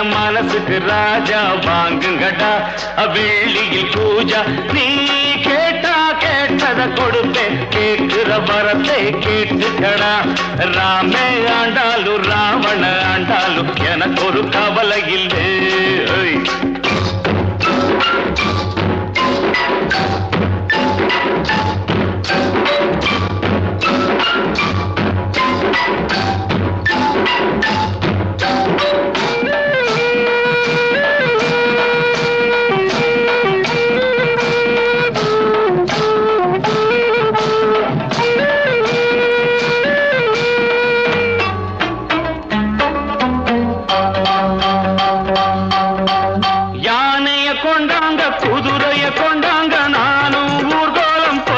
என் மனசுக்கு ராஜா வாங்குங்கடா வெள்ளியில் பூஜா நீ கேட்டா கேட்டத கொடுப்பேன் கேட்கிற வரத்தை கேட்டுக்கடா ராமே ஆண்டாலும் ராவண ஆண்டாலும் எனக்கு ஒரு கவலை இல்லை